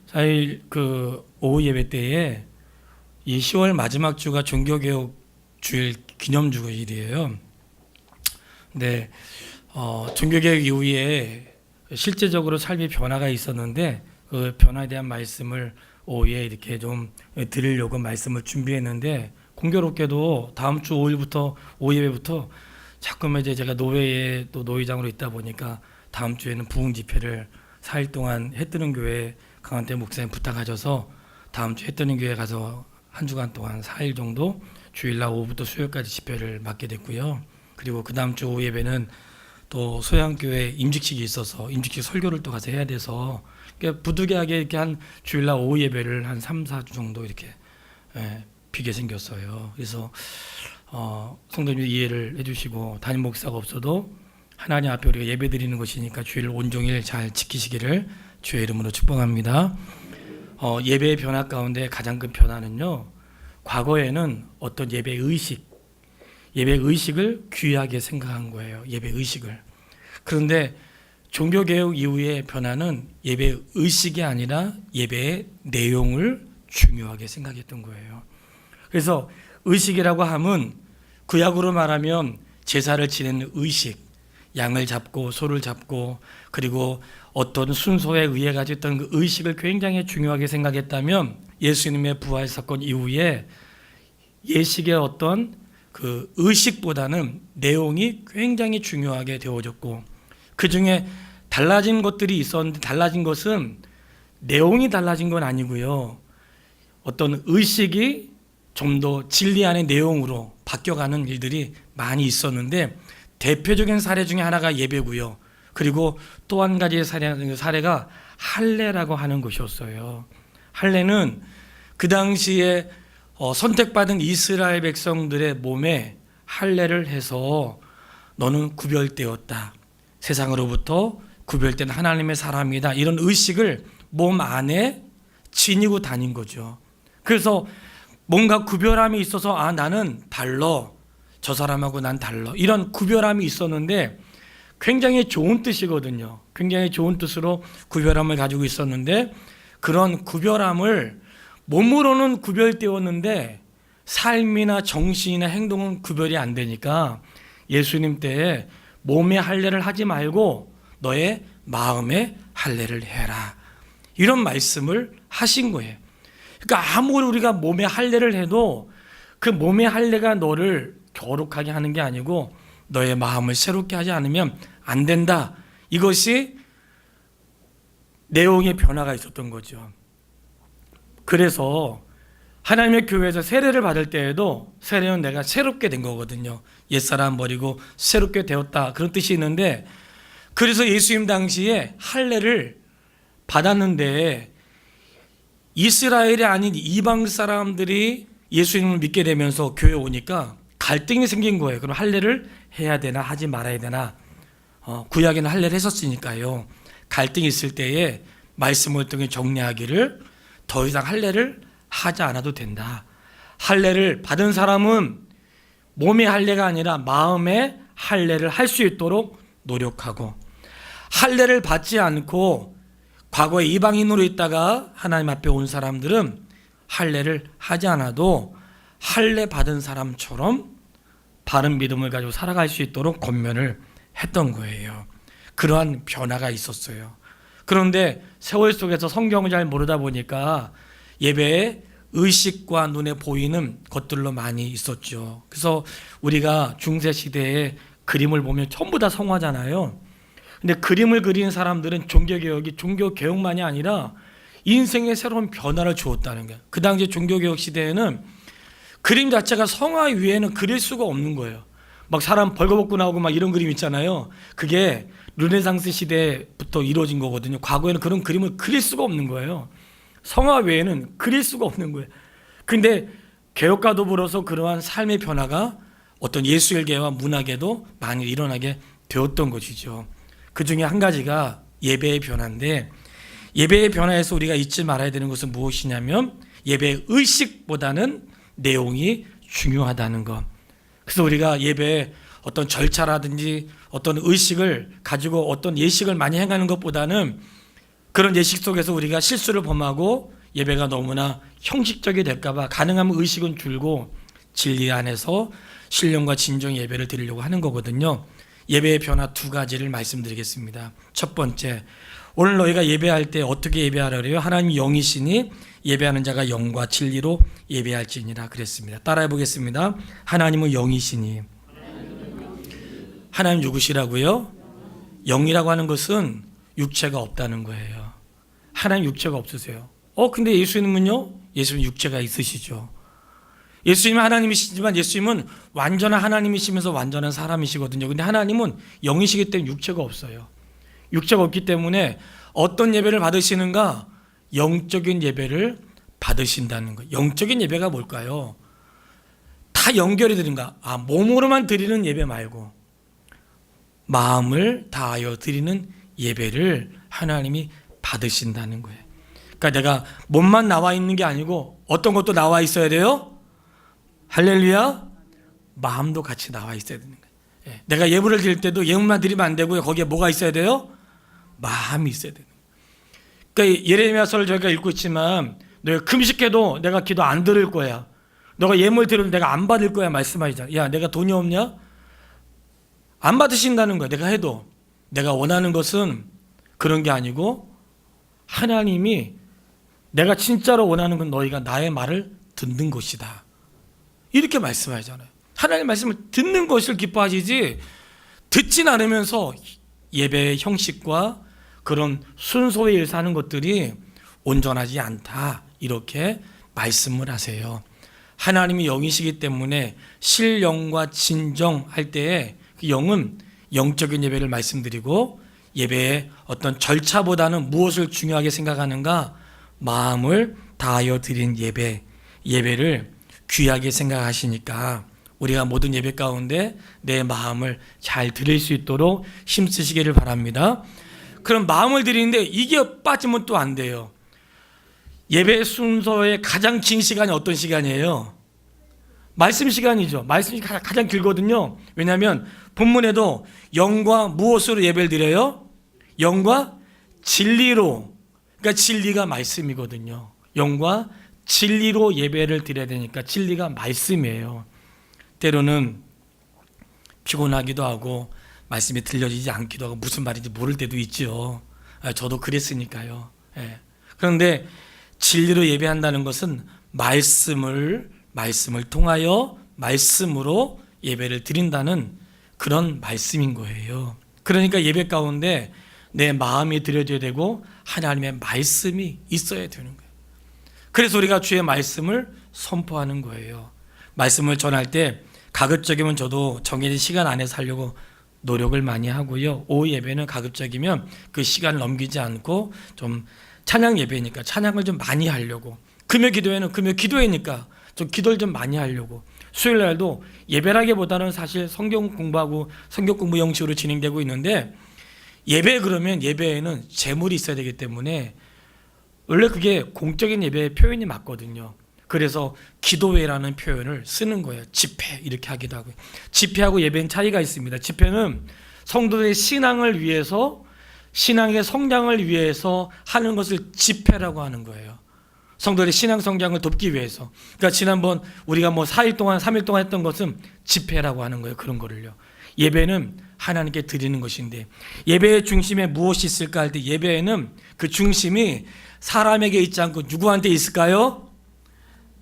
사실 그 오후 예배 때에 이 10월 마지막 주가 종교개혁 주일 기념주일이에요. 근데 종교개혁 이후에 실제적으로 삶의 변화가 있었는데 그 변화에 대한 말씀을 오후에 이렇게 좀 드리려고 말씀을 준비했는데, 공교롭게도 다음 주 5일부터 오후 예배부터 자꾸만 이제 제가 노회에 또 노회장으로 있다 보니까 다음 주에는 부흥 집회를 4일 동안 해뜨는 교회 강한태 목사님 부탁하셔서 다음 주 해뜨는 교회 가서 한 주간 동안 4일 정도 주일날 오후부터 수요일까지 집회를 맡게 됐고요. 그리고 그 다음 주 오후 예배는 또 소양교회 임직식이 있어서 임직식 설교를 또 가서 해야 돼서 부득이하게 이렇게 한 주일날 오후 예배를 한 3, 4주 정도 이렇게 비게 생겼어요. 그래서 성도님들 이해를 해주시고, 담임 목사가 없어도 하나님 앞에 우리가 예배 드리는 것이니까 주일을 온종일 잘 지키시기를 주의 이름으로 축복합니다. 예배의 변화 가운데 가장 큰 변화는요, 과거에는 어떤 예배 의식을 귀하게 생각한 거예요. 예배 의식을. 그런데 종교개혁 이후의 변화는 예배 의식이 아니라 예배의 내용을 중요하게 생각했던 거예요. 그래서 의식이라고 하면 구약으로 말하면 제사를 지내는 의식, 양을 잡고 소를 잡고 그리고 어떤 순서에 의해 가졌던 그 의식을 굉장히 중요하게 생각했다면, 예수님의 부활 사건 이후에 예식의 어떤 그 의식보다는 내용이 굉장히 중요하게 되어졌고, 그 중에 달라진 것들이 있었는데, 달라진 것은 내용이 달라진 건 아니고요, 어떤 의식이 좀 더 진리 안의 내용으로 바뀌어가는 일들이 많이 있었는데, 대표적인 사례 중에 하나가 예배고요. 그리고 또 한 가지의 사례가 할례라고 하는 것이었어요. 할례는 그 당시에 선택받은 이스라엘 백성들의 몸에 할례를 해서 너는 구별되었다, 세상으로부터 구별된 하나님의 사람이다, 이런 의식을 몸 안에 지니고 다닌 거죠. 그래서 뭔가 구별함이 있어서 나는 달라, 저 사람하고 난 달라, 이런 구별함이 있었는데 굉장히 좋은 뜻이거든요. 굉장히 좋은 뜻으로 구별함을 가지고 있었는데, 그런 구별함을 몸으로는 구별되었는데 삶이나 정신이나 행동은 구별이 안 되니까 예수님 때에 몸의 할례를 하지 말고 너의 마음의 할례를 해라, 이런 말씀을 하신 거예요. 그러니까 아무리 우리가 몸의 할례를 해도 그 몸의 할례가 너를 거룩하게 하는 게 아니고 너의 마음을 새롭게 하지 않으면 안 된다. 이것이 내용의 변화가 있었던 거죠. 그래서 하나님의 교회에서 세례를 받을 때에도 세례는 내가 새롭게 된 거거든요. 옛사람 버리고 새롭게 되었다, 그런 뜻이 있는데, 그래서 예수님 당시에 할례를 받았는데 이스라엘이 아닌 이방 사람들이 예수님을 믿게 되면서 교회에 오니까 갈등이 생긴 거예요. 그럼 할례를 해야 되나 하지 말아야 되나. 구약에는 할례를 했었으니까요. 갈등이 있을 때에 말씀을 통해 정리하기를 더 이상 할례를 하지 않아도 된다. 할례를 받은 사람은 몸의 할례가 아니라 마음의 할례를 할 수 있도록 노력하고, 할례를 받지 않고 과거에 이방인으로 있다가 하나님 앞에 온 사람들은 할례를 하지 않아도 할례 받은 사람처럼 바른 믿음을 가지고 살아갈 수 있도록 권면을 했던 거예요. 그러한 변화가 있었어요. 그런데 세월 속에서 성경을 잘 모르다 보니까 예배에 의식과 눈에 보이는 것들로 많이 있었죠. 그래서 우리가 중세 시대에 그림을 보면 전부 다 성화잖아요. 근데 그림을 그리는 사람들은 종교개혁만이 아니라 인생의 새로운 변화를 주었다는 거예요. 그 당시 종교개혁 시대에는 그림 자체가 성화 위에는 그릴 수가 없는 거예요. 막 사람 벌거벗고 나오고 막 이런 그림 있잖아요. 그게 르네상스 시대부터 이루어진 거거든요. 과거에는 그런 그림을 그릴 수가 없는 거예요. 성화 외에는 그릴 수가 없는 거예요. 근데 개혁과 더불어서 그러한 삶의 변화가 어떤 예술계와 문화계도 많이 일어나게 되었던 것이죠. 그 중에 한 가지가 예배의 변화인데, 예배의 변화에서 우리가 잊지 말아야 되는 것은 무엇이냐면 예배의 의식보다는 내용이 중요하다는 것. 그래서 우리가 예배에 어떤 절차라든지 어떤 의식을 가지고 어떤 예식을 많이 행하는 것보다는 그런 예식 속에서 우리가 실수를 범하고 예배가 너무나 형식적이 될까봐 가능하면 의식은 줄고 진리 안에서 신령과 진정 예배를 드리려고 하는 거거든요. 예배의 변화 두 가지를 말씀드리겠습니다. 첫 번째, 오늘 너희가 예배할 때 어떻게 예배하라래요? 하나님 영이시니 예배하는 자가 영과 진리로 예배할지니라 그랬습니다. 따라해 보겠습니다. 하나님은 영이시니. 하나님 누구시라고요? 영이라고 하는 것은 육체가 없다는 거예요. 하나님 육체가 없으세요. 근데 예수님은요? 예수님 육체가 있으시죠. 예수님은 하나님이시지만 예수님은 완전한 하나님이시면서 완전한 사람이시거든요. 근데 하나님은 영이시기 때문에 육체가 없어요. 육체가 없기 때문에 어떤 예배를 받으시는가? 영적인 예배를 받으신다는 거예요. 영적인 예배가 뭘까요? 다 연결이 되는가? 몸으로만 드리는 예배 말고 마음을 다하여 드리는 예배를 하나님이 받으신다는 거예요. 그러니까 내가 몸만 나와 있는 게 아니고 어떤 것도 나와 있어야 돼요? 할렐루야. 마음도 같이 나와 있어야 되는 거예요. 내가 예물을 드릴 때도 예물만 드리면 안 되고요. 거기에 뭐가 있어야 돼요? 마음이 있어야 되는 거예요. 그러니까 예레미야서를 저희가 읽고 있지만 너가 금식해도 내가 기도 안 들을 거야. 너가 예물 드려도 내가 안 받을 거야 말씀하시잖아. 야, 내가 돈이 없냐? 안 받으신다는 거야. 내가 해도. 내가 원하는 것은 그런 게 아니고 하나님이 내가 진짜로 원하는 건 너희가 나의 말을 듣는 것이다. 이렇게 말씀하잖아요. 하나님의 말씀을 듣는 것을 기뻐하시지 듣진 않으면서 예배의 형식과 그런 순서의 일 사는 것들이 온전하지 않다. 이렇게 말씀을 하세요. 하나님이 영이시기 때문에 실영과 진정 할 때에 그 영은 영적인 예배를 말씀드리고 예배의 어떤 절차보다는 무엇을 중요하게 생각하는가? 마음을 다하여 드린 예배를 귀하게 생각하시니까 우리가 모든 예배 가운데 내 마음을 잘 드릴 수 있도록 힘쓰시기를 바랍니다. 그럼 마음을 드리는데 이게 빠지면 또 안 돼요. 예배 순서의 가장 긴 시간이 어떤 시간이에요? 말씀 시간이죠. 말씀이 가장 길거든요. 왜냐하면 본문에도 영과 무엇으로 예배를 드려요? 영과 진리로. 그러니까 진리가 말씀이거든요. 영과 진리로 예배를 드려야 되니까 진리가 말씀이에요. 때로는 피곤하기도 하고 말씀이 들려지지 않기도 하고 무슨 말인지 모를 때도 있죠. 저도 그랬으니까요. 그런데 진리로 예배한다는 것은 말씀을 통하여 말씀으로 예배를 드린다는 그런 말씀인 거예요. 그러니까 예배 가운데 내 마음이 드려져야 되고 하나님의 말씀이 있어야 되는 거예요. 그래서 우리가 주의 말씀을 선포하는 거예요. 말씀을 전할 때 가급적이면 저도 정해진 시간 안에서 하려고 노력을 많이 하고요. 오후 예배는 가급적이면 그 시간을 넘기지 않고 좀 찬양 예배니까 찬양을 좀 많이 하려고, 금요 기도회는 금요 기도회니까 좀 기도를 좀 많이 하려고, 수요일 날도 예배라기보다는 사실 성경 공부하고 성경 공부 형식으로 진행되고 있는데 예배 그러면 예배에는 재물이 있어야 되기 때문에 원래 그게 공적인 예배의 표현이 맞거든요. 그래서 기도회라는 표현을 쓰는 거예요. 집회 이렇게 하기도 하고요. 집회하고 예배는 차이가 있습니다. 집회는 성도들의 신앙을 위해서, 신앙의 성장을 위해서 하는 것을 집회라고 하는 거예요. 성도들의 신앙 성장을 돕기 위해서. 그러니까 지난번 우리가 4일 동안 3일 동안 했던 것은 집회라고 하는 거예요. 그런 거를요. 예배는 하나님께 드리는 것인데 예배의 중심에 무엇이 있을까 할 때 예배에는 그 중심이 사람에게 있지 않고 누구한테 있을까요?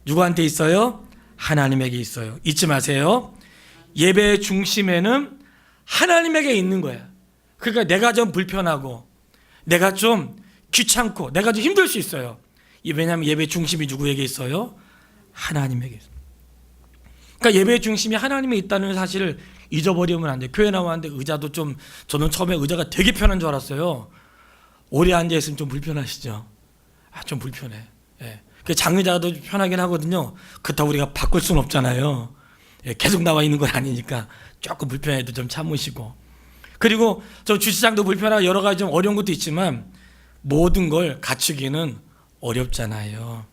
누구한테 있어요? 하나님에게 있어요. 잊지 마세요. 예배의 중심에는 하나님에게 있는 거야. 그러니까 내가 좀 불편하고 내가 좀 귀찮고 내가 좀 힘들 수 있어요. 왜냐하면 예배의 중심이 누구에게 있어요? 하나님에게 있어요. 그러니까 예배의 중심이 하나님에 있다는 사실을 잊어버리면 안 돼요. 교회 나왔는데 의자도 좀, 저는 처음에 의자가 되게 편한 줄 알았어요. 오래 앉아있으면 좀 불편하시죠? 좀 불편해. 장의자도 편하긴 하거든요. 그렇다고 우리가 바꿀 수는 없잖아요. 계속 나와 있는 건 아니니까 조금 불편해도 좀 참으시고. 그리고 저 주차장도 불편하고 여러 가지 좀 어려운 것도 있지만 모든 걸 갖추기는 어렵잖아요.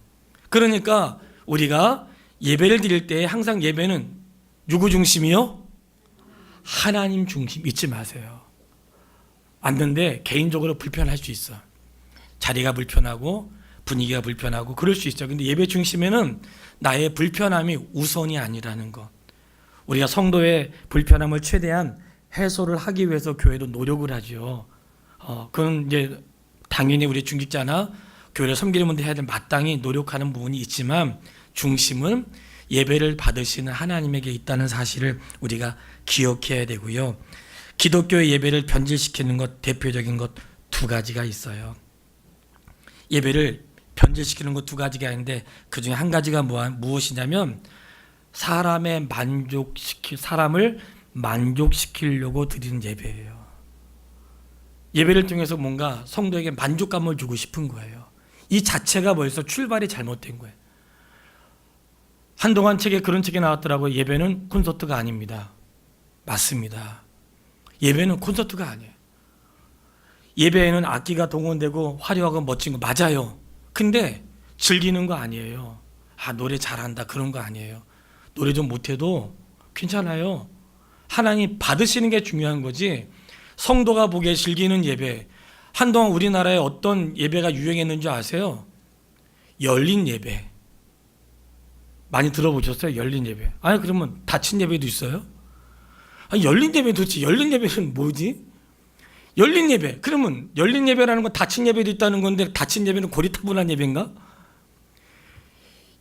그러니까 우리가 예배를 드릴 때 항상 예배는 누구 중심이요? 하나님 중심 잊지 마세요. 맞는데 개인적으로 불편할 수 있어. 자리가 불편하고 분위기가 불편하고 그럴 수 있죠. 근데 예배 중심에는 나의 불편함이 우선이 아니라는 것. 우리가 성도의 불편함을 최대한 해소를 하기 위해서 교회도 노력을 하죠. 그건 이제 당연히 우리 중직자나 교회를 섬기는 분들 해야 될 마땅히 노력하는 부분이 있지만 중심은 예배를 받으시는 하나님에게 있다는 사실을 우리가 기억해야 되고요. 기독교의 예배를 변질시키는 것, 대표적인 것 두 가지가 있어요. 예배를 변질시키는 것 두 가지가 있는데 그 중에 한 가지가 무엇이냐면 사람을 만족시키려고 드리는 예배예요. 예배를 통해서 뭔가 성도에게 만족감을 주고 싶은 거예요. 이 자체가 벌써 출발이 잘못된 거예요. 한동안 그런 책이 나왔더라고요. 예배는 콘서트가 아닙니다. 맞습니다. 예배는 콘서트가 아니에요. 예배에는 악기가 동원되고 화려하고 멋진 거 맞아요. 근데 즐기는 거 아니에요. 노래 잘한다 그런 거 아니에요. 노래 좀 못해도 괜찮아요. 하나님 받으시는 게 중요한 거지. 성도가 보기에 즐기는 예배. 한동안 우리나라에 어떤 예배가 유행했는지 아세요? 열린 예배. 많이 들어보셨어요? 열린 예배. 그러면 닫힌 예배도 있어요? 열린 예배 도대체 열린 예배는 뭐지? 열린 예배. 그러면 열린 예배라는 건 닫힌 예배도 있다는 건데 닫힌 예배는 고리타분한 예배인가?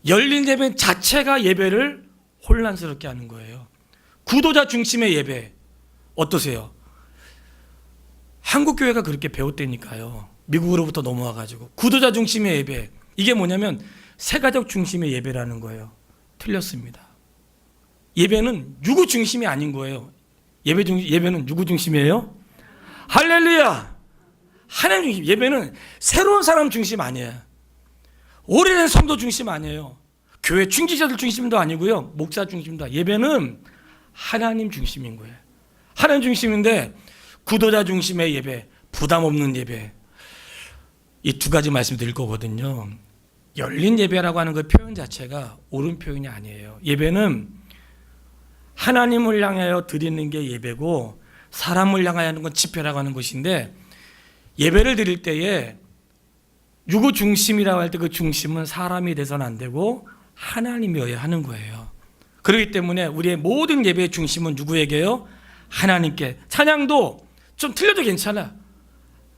열린 예배 자체가 예배를 혼란스럽게 하는 거예요. 구도자 중심의 예배 어떠세요? 한국 교회가 그렇게 배웠다니까요. 미국으로부터 넘어와가지고 구도자 중심의 예배. 이게 뭐냐면 새가족 중심의 예배라는 거예요. 틀렸습니다. 예배는 누구 중심이 아닌 거예요. 예배는 누구 중심이에요? 할렐루야! 하나님 중심. 예배는 새로운 사람 중심 아니에요. 오래된 성도 중심 아니에요. 교회 중직자들 중심도 아니고요. 목사 중심도 아니에요. 예배는 하나님 중심인 거예요. 하나님 중심인데 구도자 중심의 예배, 부담 없는 예배. 이 두 가지 말씀드릴 거거든요. 열린 예배라고 하는 그 표현 자체가 옳은 표현이 아니에요. 예배는 하나님을 향하여 드리는 게 예배고 사람을 향하여 하는 건 집회라고 하는 것인데 예배를 드릴 때에 누구 중심이라고 할 때 그 중심은 사람이 돼서는 안 되고 하나님이어야 하는 거예요. 그렇기 때문에 우리의 모든 예배의 중심은 누구에게요? 하나님께. 찬양도 좀 틀려도 괜찮아.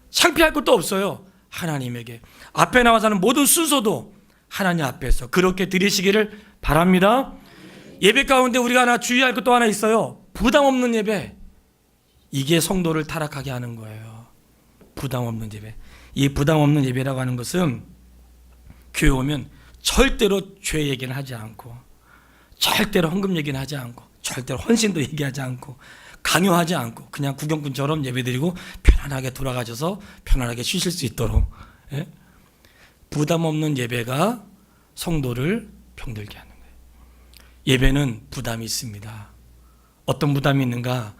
창피할 것도 없어요. 하나님에게. 앞에 나와서 하는 모든 순서도 하나님 앞에서 그렇게 드리시기를 바랍니다. 예배 가운데 우리가 하나 주의할 것도 하나 있어요. 부담 없는 예배. 이게 성도를 타락하게 하는 거예요. 부담 없는 예배. 이 부담 없는 예배라고 하는 것은 교회 오면 절대로 죄 얘기는 하지 않고 절대로 헌금 얘기는 하지 않고 절대로 헌신도 얘기하지 않고 강요하지 않고 그냥 구경꾼처럼 예배드리고 편안하게 돌아가셔서 편안하게 쉬실 수 있도록 부담 없는 예배가 성도를 병들게 하는 거예요. 예배는 부담이 있습니다. 어떤 부담이 있는가?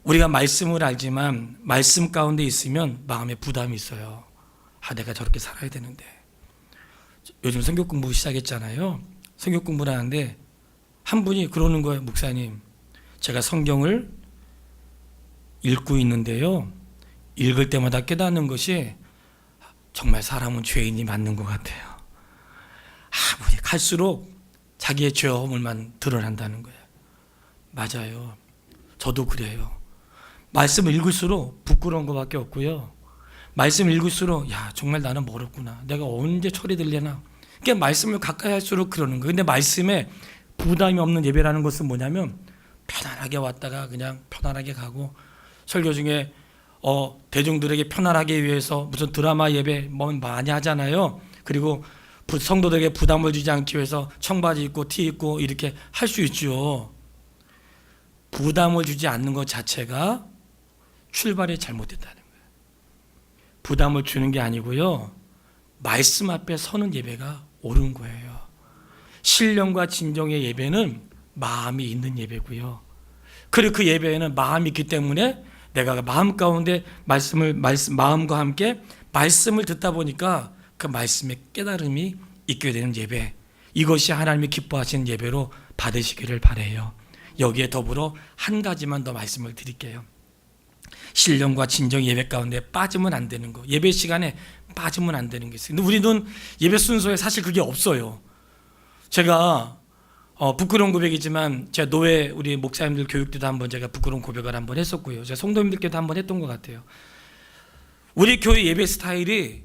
우리가 말씀을 알지만 말씀 가운데 있으면 마음에 부담이 있어요. 내가 저렇게 살아야 되는데. 요즘 성경 공부 시작했잖아요. 성경 공부를 하는데 한 분이 그러는 거예요. 목사님, 제가 성경을 읽고 있는데요. 읽을 때마다 깨닫는 것이 정말 사람은 죄인이 맞는 것 같아요. 갈수록 자기의 죄업을만 드러난다는 거예요. 맞아요. 저도 그래요. 말씀을 읽을수록 부끄러운 것밖에 없고요. 말씀을 읽을수록 정말 나는 멀었구나. 내가 언제 처리되려나. 그러니까 말씀을 가까이 할수록 그러는 거예요. 근데 말씀에 부담이 없는 예배라는 것은 뭐냐면 편안하게 왔다가 그냥 편안하게 가고 설교 중에 대중들에게 편안하게 위해서 무슨 드라마 예배 많이 하잖아요. 그리고 성도들에게 부담을 주지 않기 위해서 청바지 입고 티 입고 이렇게 할 수 있죠. 부담을 주지 않는 것 자체가 출발이 잘못됐다는 거예요. 부담을 주는 게 아니고요. 말씀 앞에 서는 예배가 옳은 거예요. 신령과 진정의 예배는 마음이 있는 예배고요. 그리고 그 예배에는 마음이 있기 때문에 내가 마음 가운데 마음과 함께 말씀을 듣다 보니까 그 말씀의 깨달음이 있게 되는 예배. 이것이 하나님이 기뻐하시는 예배로 받으시기를 바라요. 여기에 더불어 한 가지만 더 말씀을 드릴게요. 신령과 진정 예배 가운데 빠지면 안 되는 거, 예배 시간에 빠지면 안 되는 게 있어요. 근데 우리는 예배 순서에 사실 그게 없어요. 제가 부끄러운 고백이지만 제가 노회 우리 목사님들 교육 때도 한번 제가 부끄러운 고백을 한번 했었고요. 제가 성도님들께도 한번 했던 것 같아요. 우리 교회 예배 스타일이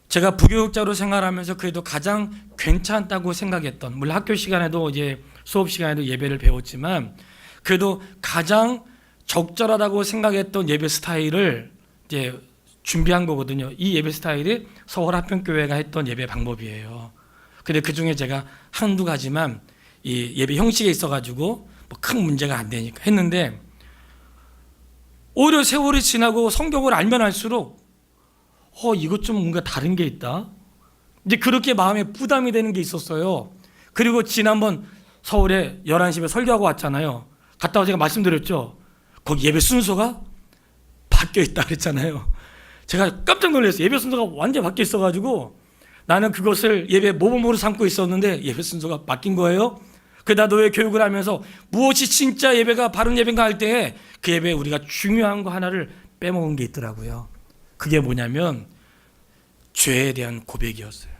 제가 부교육자로 생활하면서 그래도 가장 괜찮다고 생각했던, 물론 학교 시간에도 이제 수업 시간에도 예배를 배웠지만 그래도 가장 적절하다고 생각했던 예배 스타일을 이제 준비한 거거든요. 이 예배 스타일이 서울 합평교회가 했던 예배 방법이에요. 근데 그 중에 제가 한두 가지만 이 예배 형식에 있어가지고 뭐 큰 문제가 안 되니까 했는데, 오히려 세월이 지나고 성경을 알면 알수록 이것 좀 뭔가 다른 게 있다. 이제 그렇게 마음에 부담이 되는 게 있었어요. 그리고 지난번 서울에 11시에 설교하고 왔잖아요. 갔다 와 제가 말씀드렸죠. 거기 예배 순서가 바뀌어 있다 그랬잖아요. 제가 깜짝 놀랐어요. 예배 순서가 완전히 바뀌어 있어가지고 나는 그것을 예배 모범으로 삼고 있었는데 예배 순서가 바뀐 거예요. 그러다 노예 교육을 하면서 무엇이 진짜 예배가 바른 예배인가 할 때에 그 예배에 우리가 중요한 거 하나를 빼먹은 게 있더라고요. 그게 뭐냐면 죄에 대한 고백이었어요.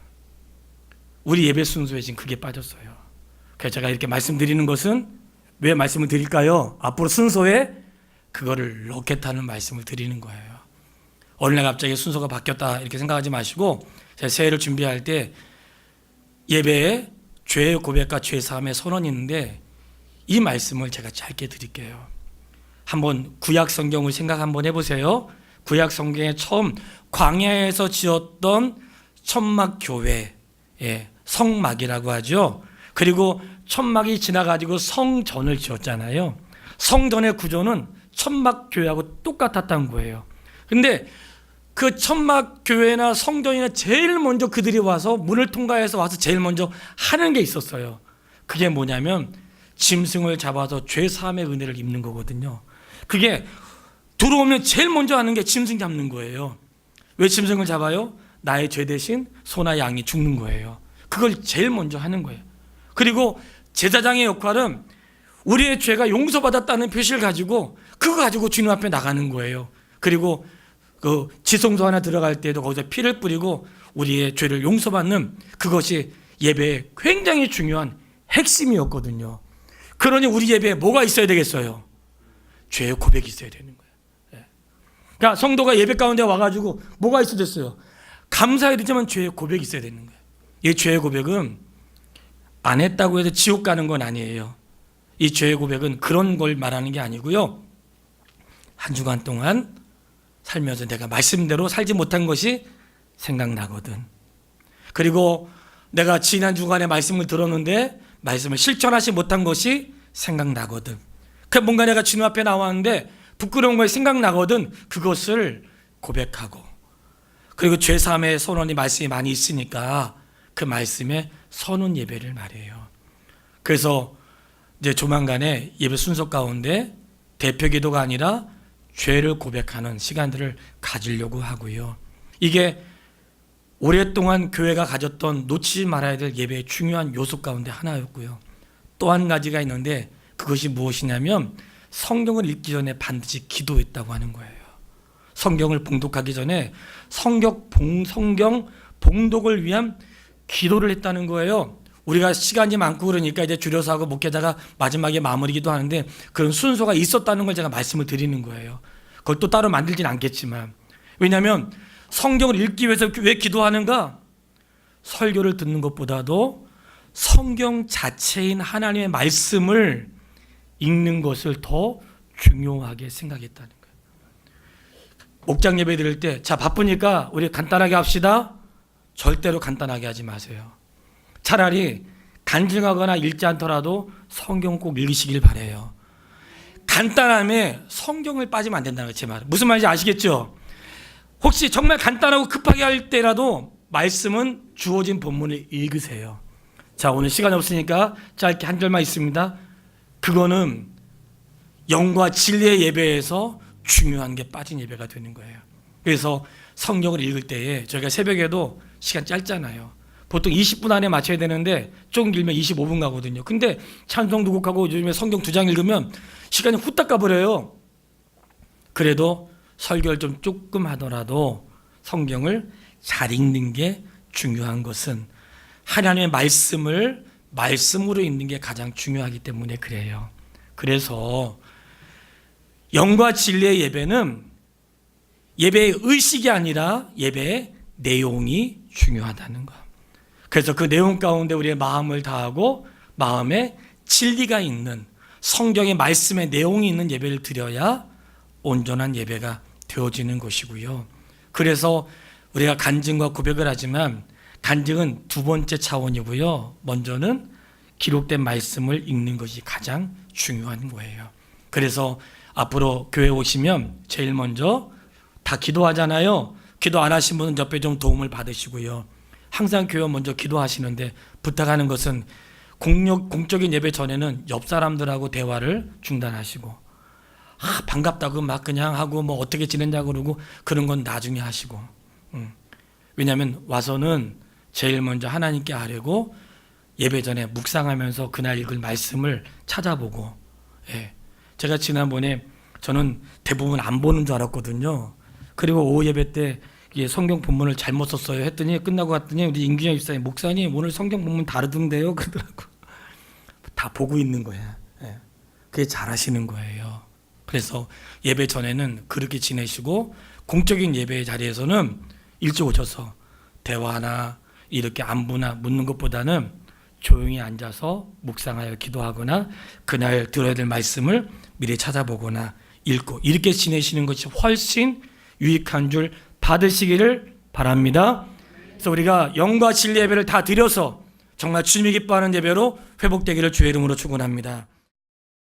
우리 예배 순서에 지금 그게 빠졌어요. 그래서 제가 이렇게 말씀드리는 것은 왜 말씀을 드릴까요? 앞으로 순서에 그거를 넣겠다는 말씀을 드리는 거예요. 어느 날 갑자기 순서가 바뀌었다 이렇게 생각하지 마시고, 제가 새해를 준비할 때 예배에 죄의 고백과 죄 사함의 선언이 있는데 이 말씀을 제가 짧게 드릴게요. 한번 구약 성경을 생각 한번 해보세요. 구약 성경에 처음 광야에서 지었던 천막 교회, 성막이라고 하죠. 그리고 천막이 지나가지고 성전을 지었잖아요. 성전의 구조는 천막 교회하고 똑같았던 거예요. 근데 그 천막 교회나 성전이나 제일 먼저 그들이 와서 문을 통과해서 와서 제일 먼저 하는 게 있었어요. 그게 뭐냐면 짐승을 잡아서 죄 사함의 은혜를 입는 거거든요. 그게 들어오면 제일 먼저 하는 게 짐승 잡는 거예요. 왜 짐승을 잡아요? 나의 죄 대신 소나 양이 죽는 거예요. 그걸 제일 먼저 하는 거예요. 그리고 제사장의 역할은 우리의 죄가 용서받았다는 표시를 가지고 그거 가지고 주님 앞에 나가는 거예요. 그리고 그 지성소 하나 들어갈 때도 거기서 피를 뿌리고 우리의 죄를 용서받는 그것이 예배의 굉장히 중요한 핵심이었거든요. 그러니 우리 예배에 뭐가 있어야 되겠어요? 죄의 고백이 있어야 되는 거예요. 그러니까 성도가 예배 가운데 와가지고 뭐가 있어야 됐어요? 감사해야 되지만 죄의 고백이 있어야 되는 거예요. 이 죄의 고백은 안 했다고 해서 지옥 가는 건 아니에요. 이 죄의 고백은 그런 걸 말하는 게 아니고요. 한 주간 동안 살면서 내가 말씀대로 살지 못한 것이 생각나거든. 그리고 내가 지난 주간에 말씀을 들었는데 말씀을 실천하지 못한 것이 생각나거든. 그 뭔가 내가 주님 앞에 나왔는데 부끄러운 것이 생각나거든. 그것을 고백하고, 그리고 죄사함의 선언이 말씀이 많이 있으니까 그 말씀에 선언 예배를 말해요. 그래서 이제 조만간에 예배 순서 가운데 대표 기도가 아니라 죄를 고백하는 시간들을 가지려고 하고요. 이게 오랫동안 교회가 가졌던 놓치지 말아야 될 예배의 중요한 요소 가운데 하나였고요. 또 한 가지가 있는데 그것이 무엇이냐면 성경을 읽기 전에 반드시 기도했다고 하는 거예요. 성경을 봉독하기 전에 성경 봉독을 위한 기도를 했다는 거예요. 우리가 시간이 많고 그러니까 이제 줄여서 하고 목회자가 마지막에 마무리기도 하는데 그런 순서가 있었다는 걸 제가 말씀을 드리는 거예요. 그걸 또 따로 만들진 않겠지만, 왜냐하면 성경을 읽기 위해서 왜 기도하는가? 설교를 듣는 것보다도 성경 자체인 하나님의 말씀을 읽는 것을 더 중요하게 생각했다는 거예요. 목장 예배 드릴 때 자 바쁘니까 우리 간단하게 합시다. 절대로 간단하게 하지 마세요. 차라리 간증하거나 읽지 않더라도 성경 꼭 읽으시길 바라요. 간단함에 성경을 빠지면 안 된다는 거예요. 제 말 무슨 말인지 아시겠죠? 혹시 정말 간단하고 급하게 할 때라도 말씀은 주어진 본문을 읽으세요. 자, 오늘 시간이 없으니까 짧게 한 절만 있습니다. 그거는 영과 진리의 예배에서 중요한 게 빠진 예배가 되는 거예요. 그래서 성경을 읽을 때에 저희가 새벽에도 시간 짧잖아요. 보통 20분 안에 맞춰야 되는데 조금 길면 25분 가거든요. 근데 찬송 두 곡하고 요즘에 성경 2장 읽으면 시간이 후딱 가버려요. 그래도 설교를 좀 조금 하더라도 성경을 잘 읽는 게 중요한 것은 하나님의 말씀을 말씀으로 읽는 게 가장 중요하기 때문에 그래요. 그래서 영과 진리의 예배는 예배의 의식이 아니라 예배의 내용이 중요하다는 거. 그래서 그 내용 가운데 우리의 마음을 다하고 마음에 진리가 있는 성경의 말씀의 내용이 있는 예배를 드려야 온전한 예배가 되어지는 것이고요. 그래서 우리가 간증과 고백을 하지만 간증은 두 번째 차원이고요. 먼저는 기록된 말씀을 읽는 것이 가장 중요한 거예요. 그래서 앞으로 교회 오시면 제일 먼저 다 기도하잖아요. 기도 안 하신 분은 옆에 좀 도움을 받으시고요. 항상 교회 먼저 기도하시는데 부탁하는 것은 공적인 예배 전에는 옆 사람들하고 대화를 중단하시고 반갑다고 막 그냥 하고 뭐 어떻게 지냈냐고 그러고 그런 건 나중에 하시고 왜냐하면 와서는 제일 먼저 하나님께 아뢰고 예배 전에 묵상하면서 그날 읽을 말씀을 찾아보고 제가 지난번에 저는 대부분 안 보는 줄 알았거든요. 그리고 오후 예배 때 성경 본문을 잘못 썼어요 했더니 끝나고 갔더니 우리 임규영 집사님 목사님 오늘 성경 본문 다르던데요 그러더라고. 다 보고 있는 거야. 그게 잘하시는 거예요. 그래서 예배 전에는 그렇게 지내시고 공적인 예배의 자리에서는 일찍 오셔서 대화나 이렇게 안부나 묻는 것보다는 조용히 앉아서 묵상하여 기도하거나 그날 들어야 될 말씀을 미리 찾아보거나 읽고 이렇게 지내시는 것이 훨씬 유익한 줄 받으시기를 바랍니다. 그래서 우리가 영과 진리 예배를 다 드려서 정말 주님이 기뻐하는 예배로 회복되기를 주의 이름으로 축원합니다.